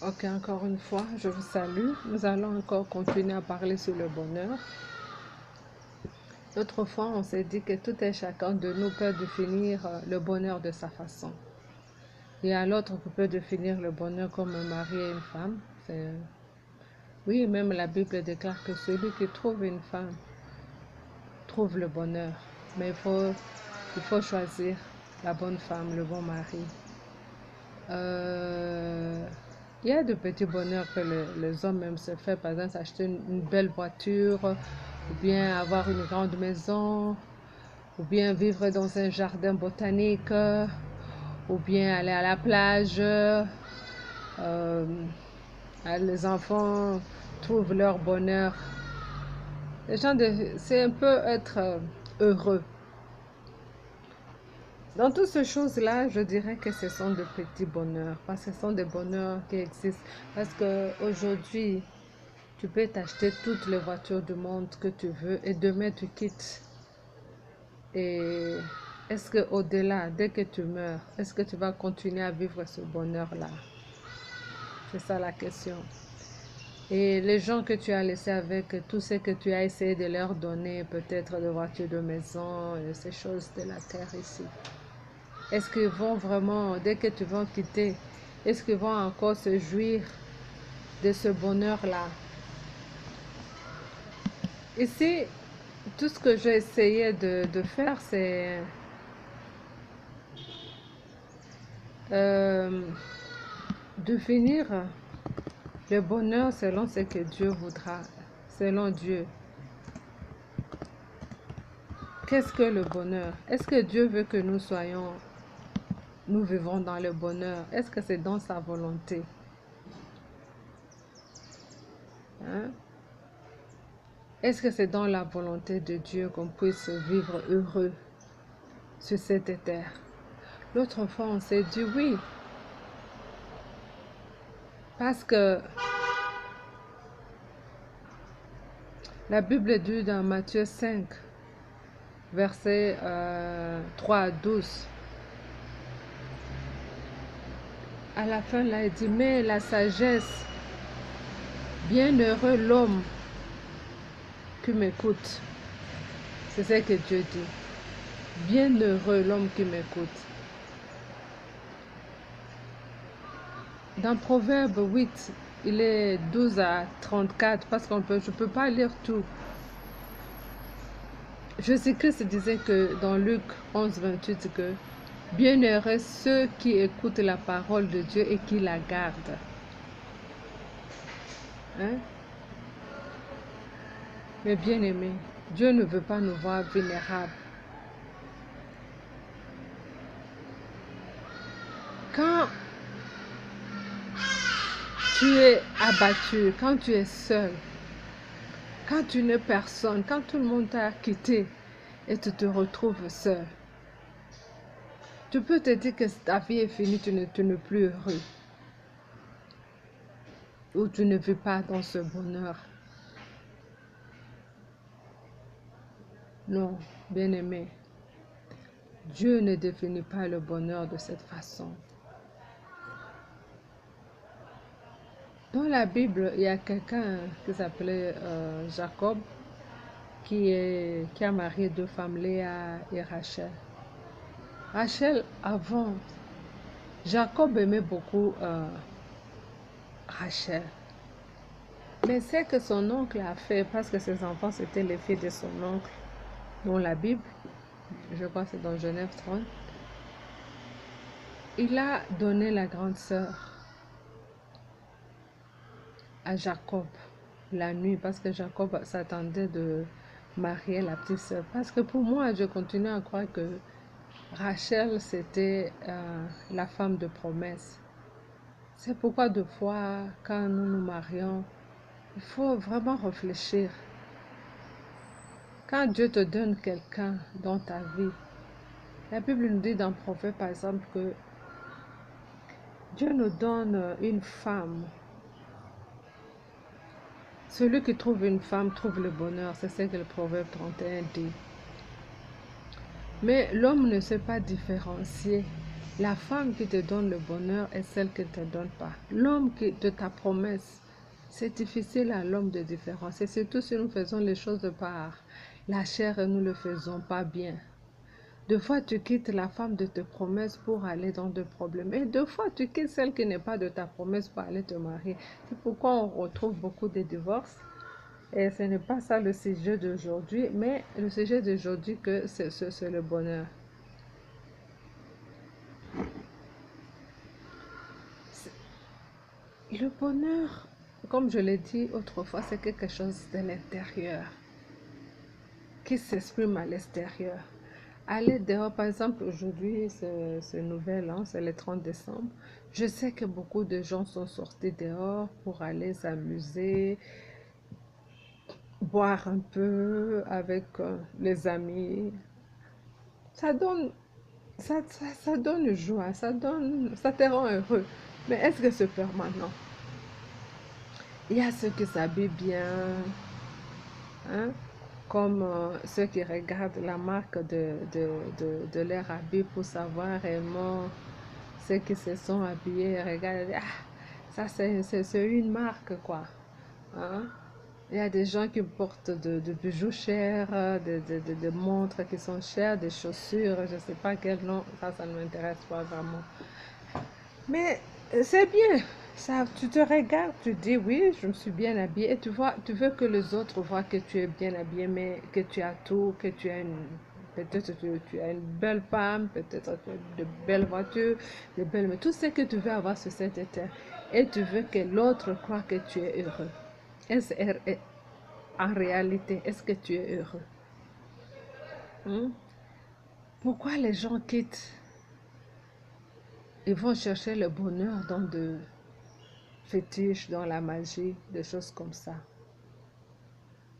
Ok, encore une fois, je vous salue. Nous allons encore continuer à parler sur le bonheur. L'autre fois, on s'est dit que tout et chacun de nous peut définir le bonheur de sa façon. Il y a l'autre qui peut définir le bonheur comme un mari et une femme. Oui, même la Bible déclare que celui qui trouve une femme trouve le bonheur. Mais il faut choisir la bonne femme, le bon mari. Il y a de petits bonheurs que les hommes même se font, par exemple acheter une belle voiture, ou bien avoir une grande maison, ou bien vivre dans un jardin botanique, ou bien aller à la plage. Les enfants trouvent leur bonheur. C'est un peu être heureux. Dans toutes ces choses-là, je dirais que ce sont de petits bonheurs, parce que ce sont des bonheurs qui existent. Parce qu'aujourd'hui, tu peux t'acheter toutes les voitures du monde que tu veux et demain tu quittes. Et est-ce qu'au-delà, dès que tu meurs, est-ce que tu vas continuer à vivre ce bonheur-là? C'est ça la question. Et les gens que tu as laissés avec, tout ce que tu as essayé de leur donner, peut-être de voitures, de maison, ces choses de la terre ici. Est-ce qu'ils vont vraiment, dès que tu vas quitter, est-ce qu'ils vont encore se jouir de ce bonheur-là? Ici, tout ce que j'ai essayé de faire, c'est définir le bonheur selon ce que Dieu voudra, selon Dieu. Qu'est-ce que le bonheur? Est-ce que Dieu veut que nous vivons dans le bonheur? Est-ce que c'est dans sa volonté? Hein? Est-ce que c'est dans la volonté de Dieu qu'on puisse vivre heureux sur cette terre? L'autre fois, on s'est dit oui, parce que la Bible dit dans Matthieu 5, versets 3 à 12, à la fin, là, il dit, mais la sagesse, bienheureux l'homme qui m'écoute. C'est ce que Dieu dit. Bienheureux l'homme qui m'écoute. Dans Proverbe 8, il est 12 à 34, parce je ne peux pas lire tout. Jésus-Christ disait que dans Luc 11, 28, que bienheureux ceux qui écoutent la parole de Dieu et qui la gardent. Hein? Mais bien aimé, Dieu ne veut pas nous voir vulnérables. Quand tu es abattu, quand tu es seul, quand tu n'es personne, quand tout le monde t'a quitté et tu te retrouves seul, tu peux te dire que ta vie est finie, tu n'es plus heureux. Ou tu ne vis pas dans ce bonheur. Non, bien-aimé, Dieu ne définit pas le bonheur de cette façon. Dans la Bible, il y a quelqu'un qui s'appelait Jacob, qui a marié deux femmes, Léa et Rachel. Rachel, avant, Jacob aimait beaucoup Rachel. Mais c'est que son oncle a fait, parce que ses enfants c'était les filles de son oncle, dans la Bible, je crois que c'est dans Genèse 30, il a donné la grande sœur à Jacob la nuit, parce que Jacob s'attendait de marier la petite sœur. Parce que pour moi, je continue à croire que Rachel, c'était la femme de promesse. C'est pourquoi deux fois, quand nous nous marions, il faut vraiment réfléchir. Quand Dieu te donne quelqu'un dans ta vie, la Bible nous dit dans Proverbe, par exemple, que Dieu nous donne une femme. Celui qui trouve une femme trouve le bonheur. C'est ce que le Proverbe 31 dit. Mais l'homme ne sait pas différencier La femme qui te donne le bonheur est celle qui ne te donne pas. L'homme de ta promesse, c'est difficile à l'homme de différencier, surtout si nous faisons les choses par la chair et nous ne le faisons pas bien. Deux fois, tu quittes la femme de tes promesses pour aller dans des problèmes. Et deux fois, tu quittes celle qui n'est pas de ta promesse pour aller te marier. C'est pourquoi on retrouve beaucoup de divorces. Et ce n'est pas ça le sujet d'aujourd'hui, mais le sujet d'aujourd'hui, c'est le bonheur. Le bonheur, comme je l'ai dit autrefois, c'est quelque chose de l'intérieur, qui s'exprime à l'extérieur. Aller dehors, par exemple, aujourd'hui, c'est nouvel an, c'est le 30 décembre. Je sais que beaucoup de gens sont sortis dehors pour aller s'amuser, boire un peu avec les amis. Ça donne, ça donne joie, ça te rend heureux. Mais est-ce que c'est permanent? Il y a ceux qui s'habillent bien, hein, comme ceux qui regardent la marque de leur habit pour savoir réellement ceux qui se sont habillés. Regardent, ah, ça c'est une marque, quoi. Hein? Il y a des gens qui portent de bijoux chers, de montres qui sont chères, des chaussures, je ne sais pas quel nom, ça ne m'intéresse pas vraiment. Mais c'est bien, ça, tu te regardes, tu dis oui, je me suis bien habillée, et tu vois, tu veux que les autres voient que tu es bien habillée, mais que tu as tout, que tu as peut-être tu as une belle femme, peut-être tu as de belles voitures, de belles, mais tout ce que tu veux avoir sur cette terre, et tu veux que l'autre croit que tu es heureux. En réalité, est-ce que tu es heureux? Hmm? Pourquoi les gens quittent? Ils vont chercher le bonheur dans de fétiches, dans la magie, des choses comme ça.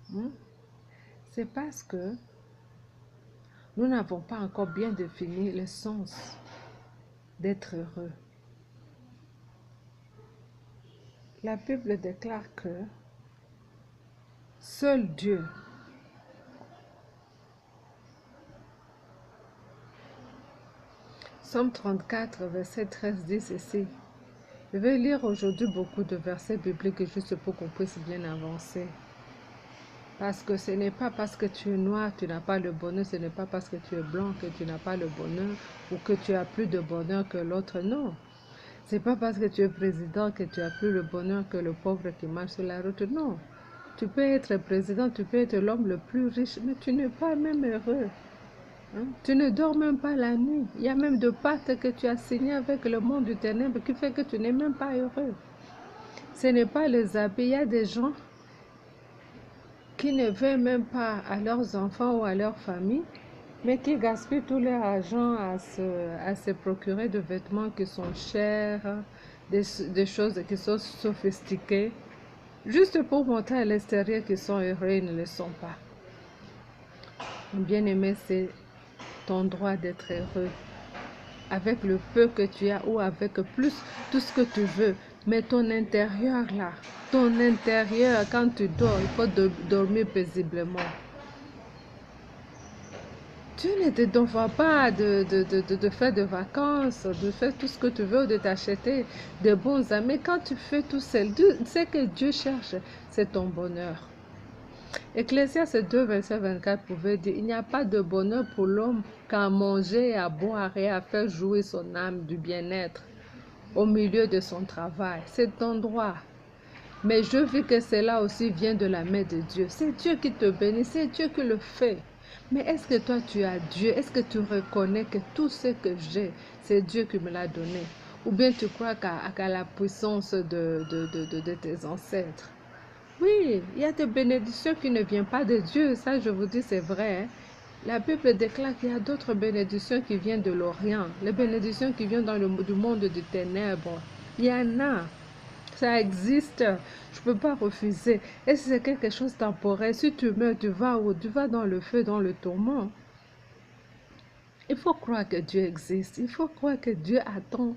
Hmm? C'est parce que nous n'avons pas encore bien défini le sens d'être heureux. La Bible déclare que seul Dieu, Psaume 34, verset 13 dit ceci. Je vais lire aujourd'hui beaucoup de versets bibliques juste pour qu'on puisse bien avancer. Parce que ce n'est pas parce que tu es noir, tu n'as pas le bonheur, ce n'est pas parce que tu es blanc que tu n'as pas le bonheur ou que tu as plus de bonheur que l'autre, non. C'est pas parce que tu es président que tu as plus le bonheur que le pauvre qui marche sur la route, non. Tu peux être président, tu peux être l'homme le plus riche, mais tu n'es pas même heureux. Hein? Tu ne dors même pas la nuit. Il y a même de pactes que tu as signés avec le monde du ténèbre qui fait que tu n'es même pas heureux. Ce n'est pas les habits, il y a des gens qui ne veulent même pas à leurs enfants ou à leur famille, mais qui gaspillent tout leur argent à se procurer de vêtements qui sont chers, des choses qui sont sophistiquées, juste pour montrer à l'extérieur qu'ils sont heureux, ils ne le sont pas. Bien-aimé, c'est ton droit d'être heureux avec le peu que tu as ou avec plus, tout ce que tu veux. Mais ton intérieur là, ton intérieur, quand tu dors, il faut dormir paisiblement. Tu ne te donnes pas de faire des vacances, de faire tout ce que tu veux, de t'acheter de bons amis. Quand tu fais tout seul, ce que Dieu cherche, c'est ton bonheur. Ecclésiaste 2, verset 24 pouvait dire, il n'y a pas de bonheur pour l'homme qu'à manger, à boire et à faire jouer son âme du bien-être au milieu de son travail. C'est ton droit. Mais je vis que cela aussi vient de la main de Dieu. C'est Dieu qui te bénit, c'est Dieu qui le fait. Mais est-ce que toi tu as Dieu? Est-ce que tu reconnais que tout ce que j'ai, c'est Dieu qui me l'a donné? Ou bien tu crois qu'à la puissance de tes ancêtres? Oui, il y a des bénédictions qui ne viennent pas de Dieu, ça je vous dis c'est vrai. Hein? La Bible déclare qu'il y a d'autres bénédictions qui viennent de l'Orient, les bénédictions qui viennent du monde des ténèbres. Il y en a, ça existe, je ne peux pas refuser. Et si c'est quelque chose de temporaire, si tu meurs, tu vas où? Tu vas dans le feu, dans le tourment. Il faut croire que Dieu existe, il faut croire que Dieu attend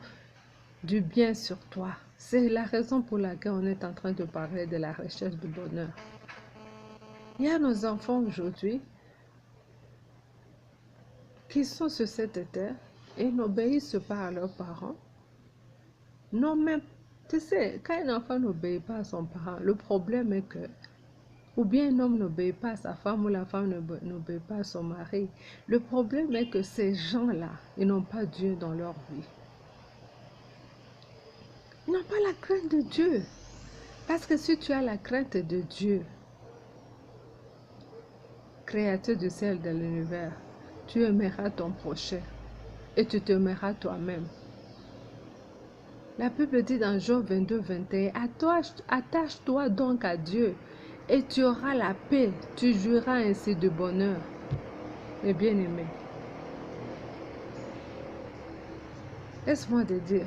du bien sur toi. C'est la raison pour laquelle on est en train de parler de la recherche du bonheur. Il y a nos enfants aujourd'hui qui sont sur cette terre Ils n'obéissent pas à leurs parents. Non, même, tu sais, quand un enfant n'obéit pas à son parent, le problème est que, ou bien un homme n'obéit pas à sa femme, ou la femme n'obéit pas à son mari. Le problème est que ces gens-là, ils n'ont pas Dieu dans leur vie. Ils n'ont pas la crainte de Dieu. Parce que si tu as la crainte de Dieu, Créateur du ciel et de l'univers, tu aimeras ton prochain et tu t'aimeras toi-même. La Bible dit dans Job 22, 21, attache-toi donc à Dieu et tu auras la paix, tu jouiras ainsi de bonheur. Mes bien-aimés, laisse-moi te dire,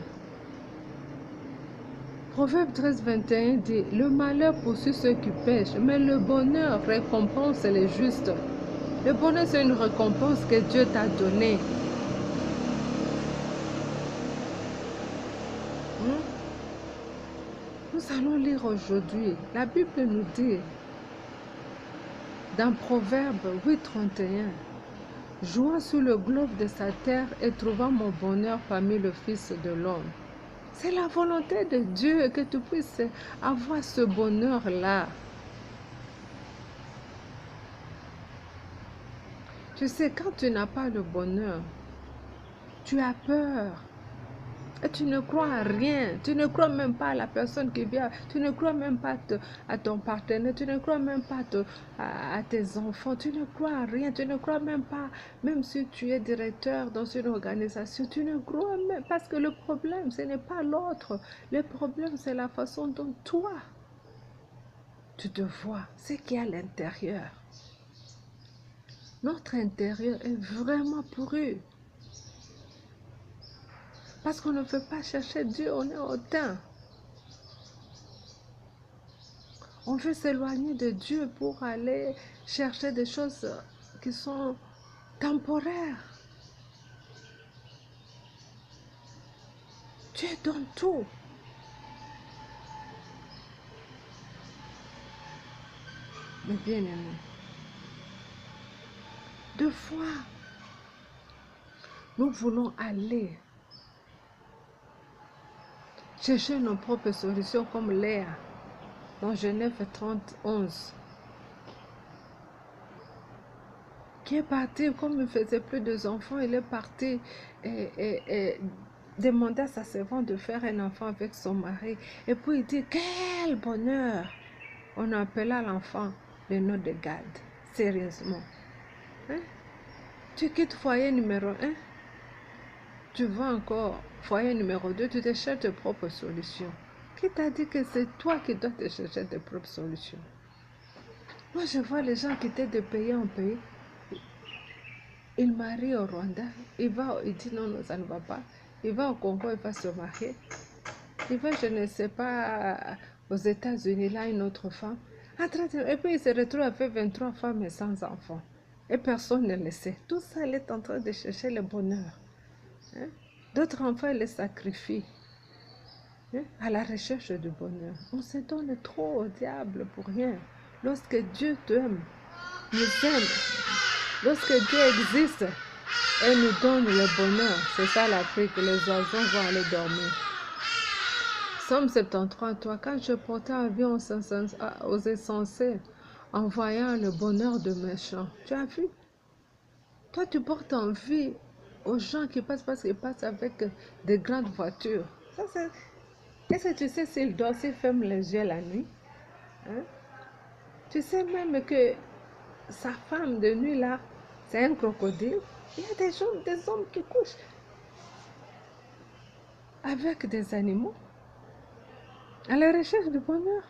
Proverbe 13, 21 dit, le malheur poursuit ceux qui pêchent, mais le bonheur récompense les justes. Le bonheur, c'est une récompense que Dieu t'a donnée. Nous allons lire aujourd'hui. La Bible nous dit, dans Proverbe 8, 31, jouant sur le globe de sa terre et trouvant mon bonheur parmi le Fils de l'homme. C'est la volonté de Dieu que tu puisses avoir ce bonheur-là. Tu sais, quand tu n'as pas le bonheur, tu as peur. Et tu ne crois à rien. Tu ne crois même pas à la personne qui vient. Tu ne crois même pas à ton partenaire. Tu ne crois même pas à tes enfants. Tu ne crois à rien. Tu ne crois même pas, même si tu es directeur dans une organisation, tu ne crois même. Parce que le problème, ce n'est pas l'autre. Le problème, c'est la façon dont toi, tu te vois. Ce qu'il y a à l'intérieur. Notre intérieur est vraiment pourri. Parce qu'on ne veut pas chercher Dieu, on est hautain. On veut s'éloigner de Dieu pour aller chercher des choses qui sont temporaires. Dieu donne tout. Mais bien aimé, deux fois, nous voulons aller chercher nos propres solutions comme Léa dans Genèse 30, 11. Qui est parti, comme il ne faisait plus d'enfants, il est parti et demander à sa servante de faire un enfant avec son mari. Et puis il dit, quel bonheur! On appela l'enfant le nom de Gad. Sérieusement. Hein? Tu quittes foyer numéro 1, tu vas encore foyer numéro 2, tu te cherches tes propres solutions. Qui t'a dit que c'est toi qui dois te chercher tes propres solutions? Moi, je vois les gens quitter de pays en pays. Il marie au Rwanda, il dit non, non, ça ne va pas. Il va au Congo, il va se marier. Il va, je ne sais pas, aux États-Unis, là, une autre femme. Et puis il se retrouve avec 23 femmes et sans enfants. Et personne ne le sait. Tout ça, il est en train de chercher le bonheur. Hein? D'autres enfants, il les sacrifie à la recherche du bonheur. On se donne trop au diable pour rien. Lorsque Dieu t'aime, nous aime, lorsque Dieu existe et nous donne le bonheur, c'est ça l'Afrique, les oiseaux vont aller dormir. Somme 73, toi, quand je portais avion aux insensés, en voyant le bonheur de méchants, tu as vu? Toi, tu portes envie aux gens qui passent parce qu'ils passent avec des grandes voitures. Est-ce que tu sais s'ils dorment, s'ils ferment les yeux la nuit? Hein? Tu sais même que sa femme de nuit là, c'est un crocodile. Il y a des hommes qui couchent avec des animaux à la recherche du bonheur.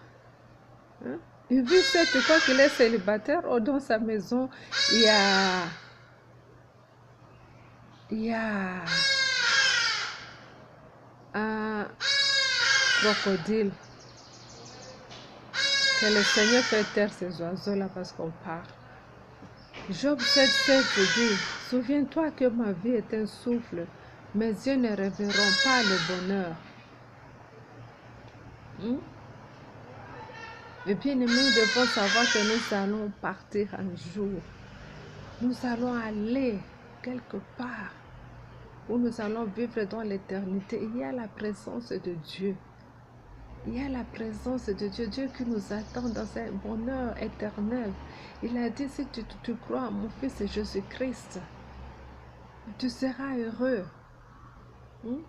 Hein? Il vit cette fois qu'il est célibataire, ou dans sa maison, il y a un crocodile. Que le Seigneur fait taire ces oiseaux-là parce qu'on part. Job 7,7 dit, souviens-toi que ma vie est un souffle, mes yeux ne reverront pas le bonheur. Et bien aimés, nous devons savoir que nous allons partir un jour. Nous allons aller quelque part. où nous allons vivre dans l'éternité. Il y a la présence de Dieu. Il y a la présence de Dieu, Dieu qui nous attend dans un bonheur éternel. Il a dit, si tu crois en mon Fils Jésus-Christ, tu seras heureux. Hmm?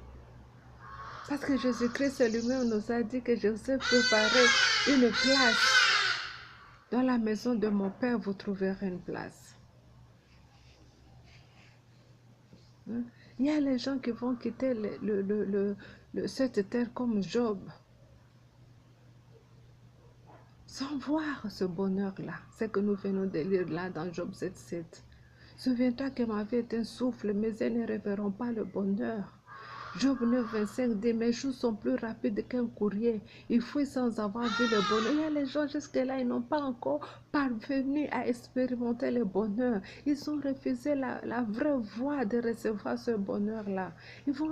Parce que Jésus-Christ lui-même nous a dit que je vous ai préparé une place. Dans la maison de mon Père, vous trouverez une place. Hmm? Il y a les gens qui vont quitter cette terre comme Job, sans voir ce bonheur-là, ce que nous venons de lire là dans Job 7:7. Souviens-toi que ma vie est un souffle, mes yeux ne reverront pas le bonheur. Job 9:25 dit, mes jours sont plus rapides qu'un courrier. Il fuit sans avoir vu le bonheur. Il y a les gens jusque-là, ils n'ont pas encore parvenu à expérimenter le bonheur. Ils ont refusé la vraie voie de recevoir ce bonheur-là. Ils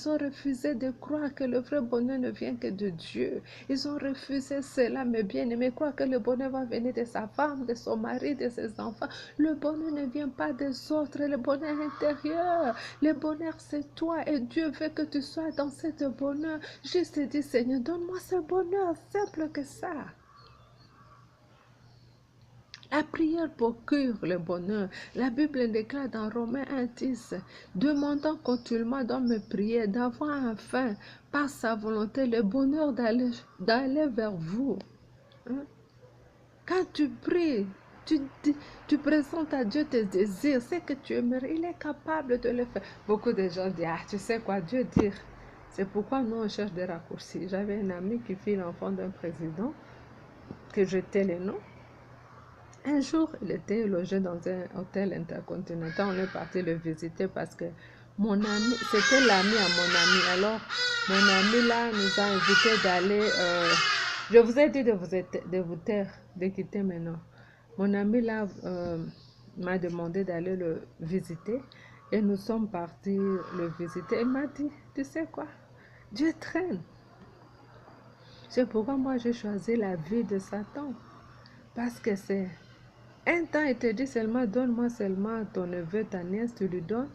ont refusé de croire que le vrai bonheur ne vient que de Dieu. Ils ont refusé cela, mes bien-aimés, croire que le bonheur va venir de sa femme, de son mari, de ses enfants. Le bonheur ne vient pas des autres, le bonheur intérieur. Le bonheur, c'est toi et Dieu veut que tu sois dans ce bonheur. Juste dis, Seigneur, donne-moi ce bonheur, simple que ça. La prière procure le bonheur. La Bible déclare dans Romains 1:10, demandant continuellement dans mes prières d'avoir enfin, par sa volonté, le bonheur d'aller vers vous. Hein? Quand tu pries, tu présentes à Dieu tes désirs, ce que tu aimerais, il est capable de le faire. Beaucoup de gens disent, ah, tu sais quoi, Dieu dit. C'est pourquoi nous, on cherche des raccourcis. J'avais un ami qui fit l'enfant d'un président, que je tais les noms. Un jour, il était logé dans un hôtel intercontinental. On est parti le visiter parce que mon ami, c'était l'ami à mon ami. Alors, mon ami là nous a invités d'aller. Je vous ai dit de vous taire, de quitter maintenant. Mon ami là m'a demandé d'aller le visiter et nous sommes partis le visiter. Il m'a dit, tu sais quoi, Dieu traîne. C'est pourquoi moi j'ai choisi la vie de Satan. Parce que c'est un temps, il te dit seulement, donne-moi seulement ton neveu, ta nièce, tu lui donnes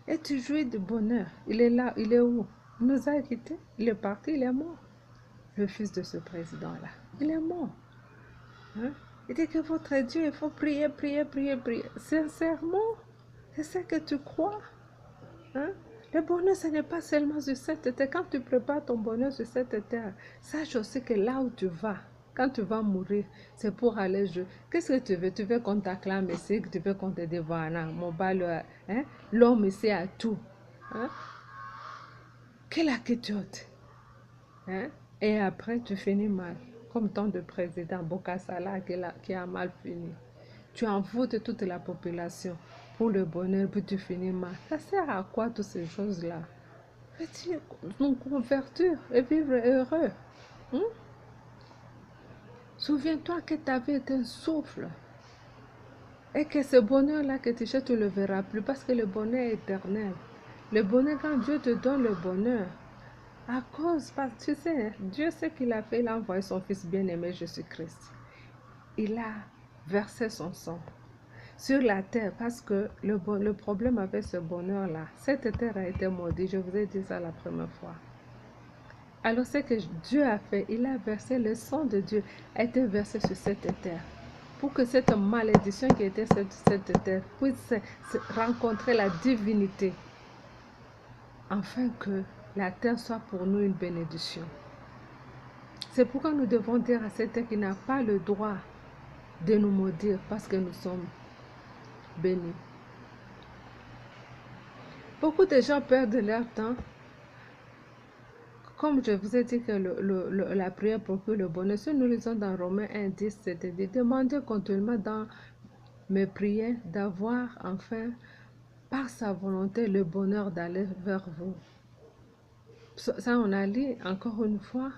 et tu jouis du bonheur. Il est là, il est où? Il nous a quittés, il est parti, il est mort. Le fils de ce président-là, il est mort. Hein? Il dit que votre Dieu, il faut prier, prier, prier, prier. Sincèrement, c'est ça que tu crois? Hein? Le bonheur, ce n'est pas seulement sur cette terre. Quand tu prépares ton bonheur sur cette terre, sache aussi que là où tu vas, quand tu vas mourir, c'est pour aller jouer. Qu'est-ce que tu veux? Tu veux qu'on t'acclame ici, tu veux qu'on te dévoile, hein? L'homme ici a tout. Hein? Quelle attitude! Hein? Et après, tu finis mal. Comme tant de présidents, Bokassa qui a mal fini. Tu envoûtes toute la population pour le bonheur, puis tu finis mal. Ça sert à quoi toutes ces choses-là? Veux-tu nous convertir et vivre heureux? Hein? Souviens-toi que ta vie est un souffle. Et que ce bonheur-là que tu cherches, tu ne le verras plus parce que le bonheur est éternel. Le bonheur, quand Dieu te donne le bonheur, parce que tu sais, Dieu sait qu'il a fait, il a envoyé son Fils bien-aimé Jésus-Christ. Il a versé son sang sur la terre parce que le problème avec ce bonheur-là, cette terre a été maudite, je vous ai dit ça la première fois. Alors ce que Dieu a fait, il a versé le sang de Dieu, a été versé sur cette terre pour que cette malédiction qui était sur cette terre puisse rencontrer la divinité afin que la terre soit pour nous une bénédiction. C'est pourquoi nous devons dire à cette terre qu'il n'a pas le droit de nous maudire parce que nous sommes bénis. Beaucoup de gens perdent leur temps. Comme je vous ai dit que la prière procure le bonheur, si nous lisons dans Romains 1:10, c'est-à-dire demandez continuellement dans mes prières d'avoir enfin, par sa volonté, le bonheur d'aller vers vous. Ça, on a lu encore une fois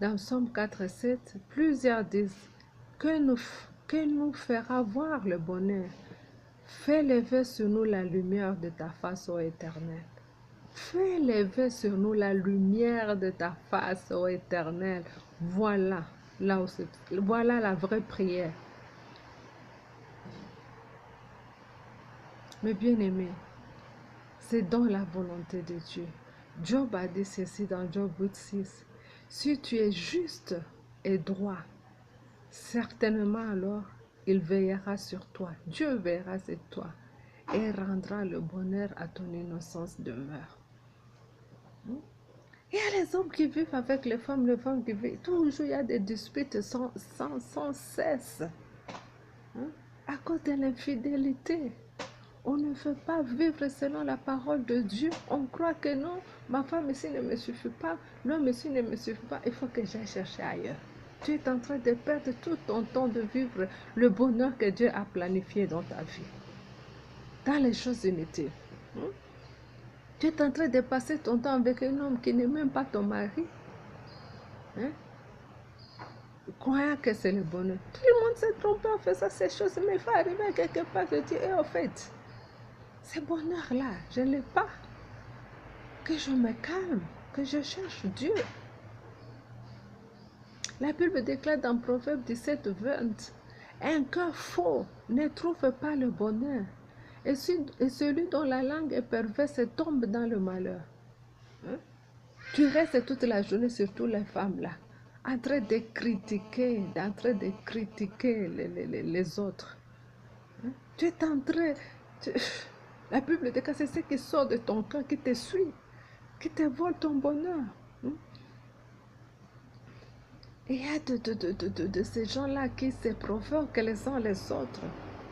dans Psaume 4:7, plusieurs disent que nous fera voir le bonheur. Fais lever sur nous la lumière de ta face, ô Éternel. Fais lever sur nous la lumière de ta face, ô Éternel. Voilà, voilà la vraie prière. Mes bien-aimés, c'est dans la volonté de Dieu. Job a dit ceci dans Job 8:6. Si tu es juste et droit, certainement alors il veillera sur toi. Dieu veillera sur toi et rendra le bonheur à ton innocence demeure. Il y a les hommes qui vivent avec les femmes qui vivent. Toujours il y a des disputes sans cesse. À cause de l'infidélité. On ne veut pas vivre selon la parole de Dieu. On croit que non, ma femme ici ne me suffit pas, l'homme ici ne me suffit pas, il faut que j'aille chercher ailleurs. Tu es en train de perdre tout ton temps de vivre le bonheur que Dieu a planifié dans ta vie. Dans les choses inutiles. Tu es en train de passer ton temps avec un homme qui n'est même pas ton mari. Croyant que c'est le bonheur. Tout le monde s'est trompé en faisant ces choses, mais il faut arriver quelque part et dire, en fait, ce bonheur-là, je ne l'ai pas. Que je me calme, que je cherche Dieu. La Bible déclare dans Proverbe 17:20, un cœur faux ne trouve pas le bonheur, et celui dont la langue est perverse tombe dans le malheur. Tu restes toute la journée, surtout les femmes là, en train de critiquer, les autres. Tu es en train... La Bible dit que c'est ce qui sort de ton cœur qui te suit, qui te vole ton bonheur. Et il y a de ces gens-là qui se provoquent les uns les autres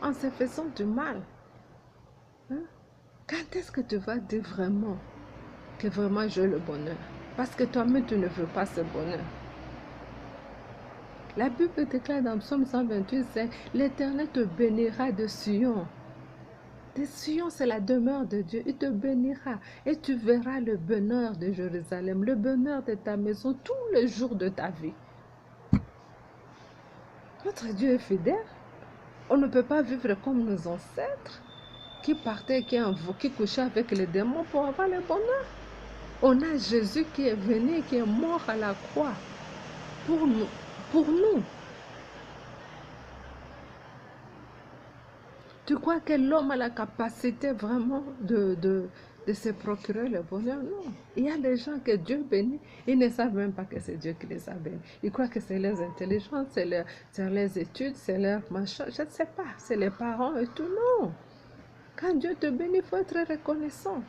en se faisant du mal. Quand est-ce que tu vas dire vraiment que vraiment j'ai le bonheur? Parce que toi-même tu ne veux pas ce bonheur. La Bible déclare dans Psaume 128, c'est l'Éternel te bénira de Sion. De Sion, c'est la demeure de Dieu. Il te bénira et tu verras le bonheur de Jérusalem, le bonheur de ta maison tous les jours de ta vie. Notre Dieu est fidèle. On ne peut pas vivre comme nos ancêtres qui partaient, qui couchaient avec les démons pour avoir le bonheur. On a Jésus qui est venu, qui est mort à la croix pour nous. Tu crois que l'homme a la capacité vraiment de se procurer le bonheur? Non. Il y a des gens que Dieu bénit, ils ne savent même pas que c'est Dieu qui les a bénis. Ils croient que c'est leur intelligence, c'est leurs études, c'est leur machin, je ne sais pas, c'est les parents et tout. Non. Quand Dieu te bénit, il faut être reconnaissant.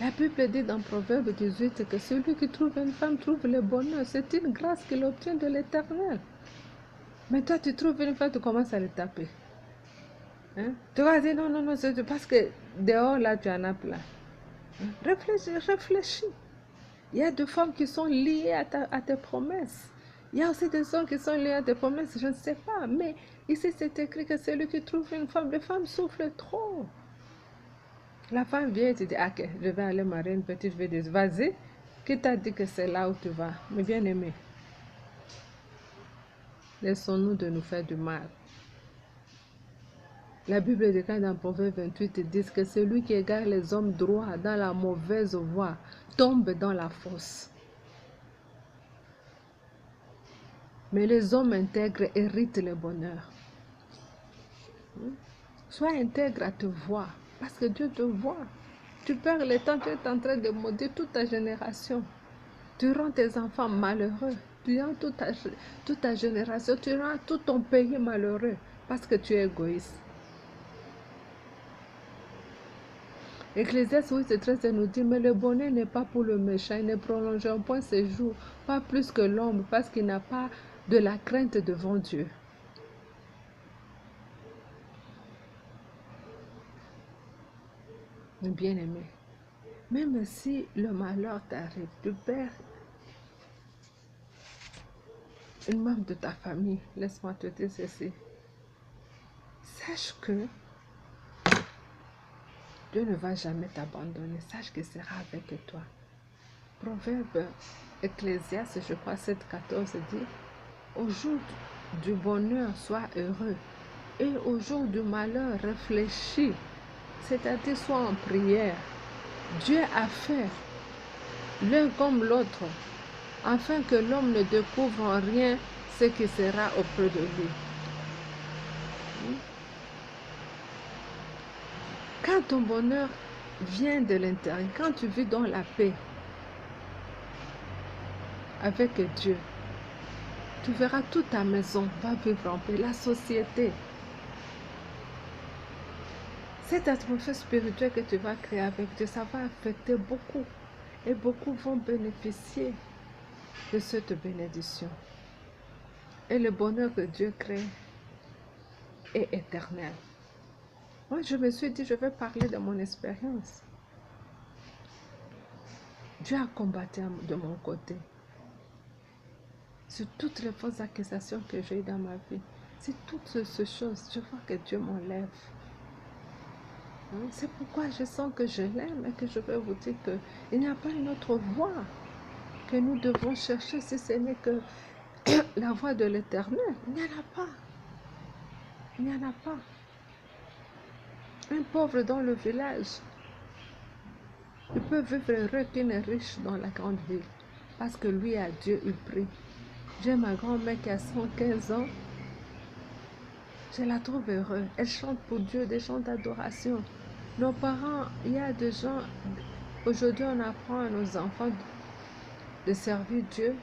La Bible dit dans Proverbe 18 que celui qui trouve une femme trouve le bonheur. C'est une grâce qu'il obtient de l'Éternel. Mais toi, tu trouves une femme, tu commences à le taper. Tu vas dire non, c'est parce que dehors, là, tu en as plein. Réfléchis. Il y a des femmes qui sont liées à tes promesses. Il y a aussi des hommes qui sont liés à tes promesses, je ne sais pas. Mais ici, c'est écrit que celui qui trouve une femme, les femmes souffrent trop. La femme vient et te dit, ok, je vais aller marier une petite fille. Vas-y, qui t'a dit que c'est là où tu vas? Mais bien aimé, laissons-nous de nous faire du mal. La Bible déclare dans Proverbe 28, dit que celui qui égare les hommes droits dans la mauvaise voie tombe dans la fosse. Mais les hommes intègres héritent le bonheur. Sois intègre à te voir. Parce que Dieu te voit. Tu perds le temps, tu es en train de maudire toute ta génération. Tu rends tes enfants malheureux. Tu rends toute ta génération, tu rends tout ton pays malheureux parce que tu es égoïste. Ecclésiaste 8:13 nous dit, mais le bonheur n'est pas pour le méchant, il ne prolonge point ses jours, pas plus que l'homme, parce qu'il n'a pas de la crainte devant Dieu. Bien-aimé, même si le malheur t'arrive, tu perds une membre de ta famille, laisse-moi te dire ceci. Sache que Dieu ne va jamais t'abandonner. Sache qu'il sera avec toi. Proverbe Ecclésiaste, je crois, 7:14 dit, au jour du bonheur, sois heureux. Et au jour du malheur, réfléchis. C'est-à-dire, sois en prière. Dieu a fait l'un comme l'autre, afin que l'homme ne découvre en rien ce qui sera auprès de lui. Quand ton bonheur vient de l'intérieur, quand tu vis dans la paix avec Dieu, tu verras toute ta maison va vivre en paix, la société. Cette atmosphère spirituelle que tu vas créer avec Dieu, ça va affecter beaucoup. Et beaucoup vont bénéficier de cette bénédiction. Et le bonheur que Dieu crée est éternel. Moi, je me suis dit, je vais parler de mon expérience. Dieu a combattu de mon côté. Sur toutes les fausses accusations que j'ai eues dans ma vie, c'est toutes ces choses, je vois que Dieu m'enlève. C'est pourquoi je sens que je l'aime et que je vais vous dire qu'il n'y a pas une autre voie que nous devons chercher si ce n'est que la voie de l'éternel. Il n'y en a pas. Il n'y en a pas. Un pauvre dans le village, il peut vivre heureux qu'un riche dans la grande ville. Parce que lui a Dieu, il prie. J'ai ma grand-mère qui a 115 ans. Je la trouve heureuse. Elle chante pour Dieu des chants d'adoration. Nos parents, il y a des gens, aujourd'hui on apprend à nos enfants de servir Dieu.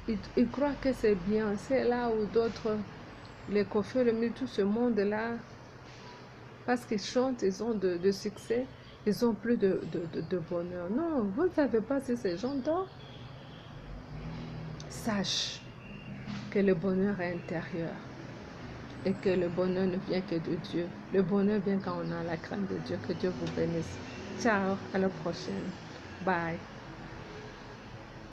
Ils croient que c'est bien. C'est là où d'autres, les coiffeurs, tout ce monde-là, parce qu'ils chantent, ils ont de succès, ils ont plus de bonheur. Non, vous ne savez pas si ces gens dorment. Sache que le bonheur est intérieur et que le bonheur ne vient que de Dieu. Le bonheur vient quand on a la crainte de Dieu. Que Dieu vous bénisse. Ciao, à la prochaine. Bye.